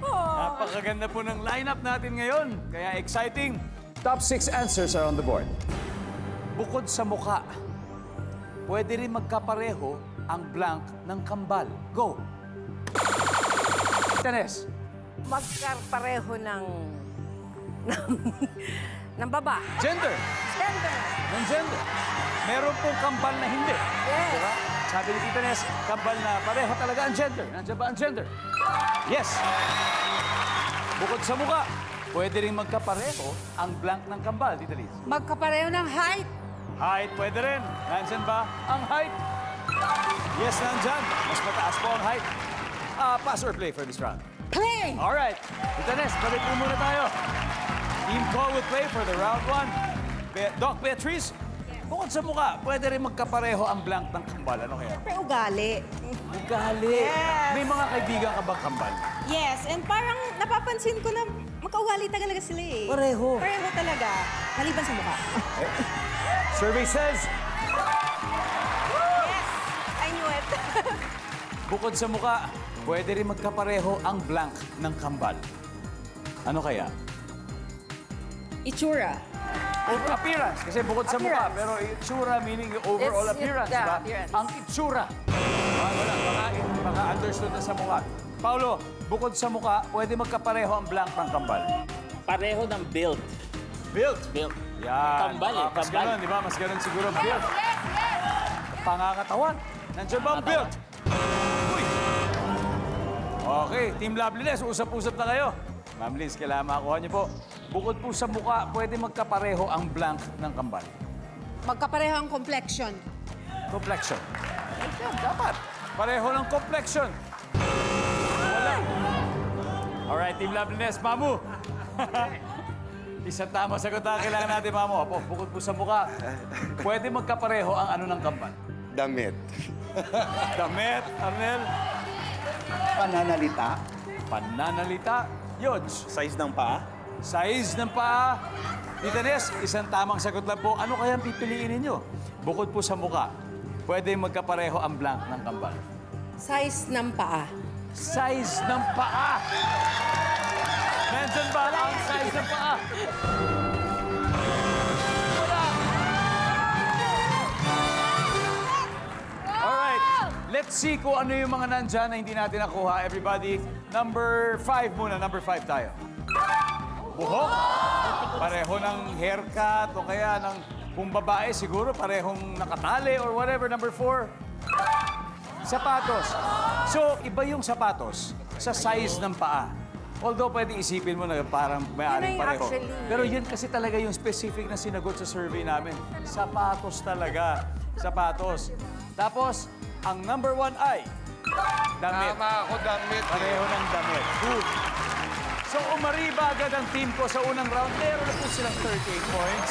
Napakaganda po ng lineup natin ngayon. Kaya exciting. Top 6 answers are on the board. Bukod sa muka, pwede rin magkapareho ang blank ng kambal. Go! Tenes. Magkapareho ng ng baba. Gender. Gender. Ng gender. Meron pong kambal na hindi. Yes. Diba? Sabi ni Tita Nes, kambal na pareho talaga ang gender. Nandiyan ba ang gender? Yes. Bukod sa muka, pwede rin magkapareho ang blank ng kambal, Tita Liz. Magkapareho ng height. Height, pwede rin. Nandiyan ba ang height? Yes, nandyan. Mas mataas po ang height. Pass or play for this round? Play. Alright. Tita Nes, balik po muna tayo. Team call will play for the round 1. Doc Beatrice, bukod sa mukha, pwede rin magkapareho ang blank ng kambal. Ano kaya? Siyempre, ugali. Ugali. Yes. May mga kaibigan ka bang kambal? Yes, and parang napapansin ko na magkaugali talaga sila eh. Pareho. Pareho talaga. Maliban sa mukha. Survey says, Yes, I knew it. bukod sa mukha, pwede rin magkapareho ang blank ng kambal. Ano kaya? Itsura. Over appearance. Kasi bukod sa mukha, Appearance. pero itsura meaning yung overall It's- appearance, yeah, diba? appearance. Ang itsura. Wala, baka understood na sa mukha. Paulo, bukod sa mukha, pwede magkapareho ang blank ng kambal. Pareho ng build. Built. Build. Yan. Kambal eh, Mas kambal. ganun, di ba? Mas ganun siguro ang built. Pangangatawan. Nandiyan ba ang built? Uy! Okay, Team Loveliness, usap-usap na kayo. Ma'am Liz, kailangan makakuha niyo po. Bukod po sa mukha, pwede magkapareho ang blank ng kambal. Magkapareho ang complexion. Complexion. Yan, dapat. Pareho ng complexion. Wala. Alright, Team Loveliness, Mamu. Isang tama sagot ang kailangan natin, Mamu. Apo, bukod po sa mukha, pwede magkapareho ang ano ng kambal. Damit. Damit, Arnel. Pananalita. Pananalita. Yods. Size ng paa. Size ng paa. Tita Nes, isang tamang sagot lang po. Ano kaya ang pipiliin ninyo? Bukod po sa mukha, pwede magkapareho ang blank ng kambal. Size ng paa. Size ng paa. Nandyan ba ang size ng paa? Wala. Alright, let's see kung ano yung mga nandyan na hindi natin nakuha. Everybody, number 5 muna. Number 5 tayo. Buhok. Pareho ng haircut o kaya ng kung babae siguro parehong nakatali or whatever. Number 4. Sapatos. So, iba yung sapatos sa size ng paa. Although pwede isipin mo na parang may-aring Yun ay pareho. actually. Pero yun kasi talaga yung specific na sinagot sa survey namin. Sapatos talaga. Sapatos. Tapos, ang number 1 ay damit. Tama ako, damit. Pareho ng damit. Good. So, umariba agad ang team ko sa unang round. Meron na po silang 38 points.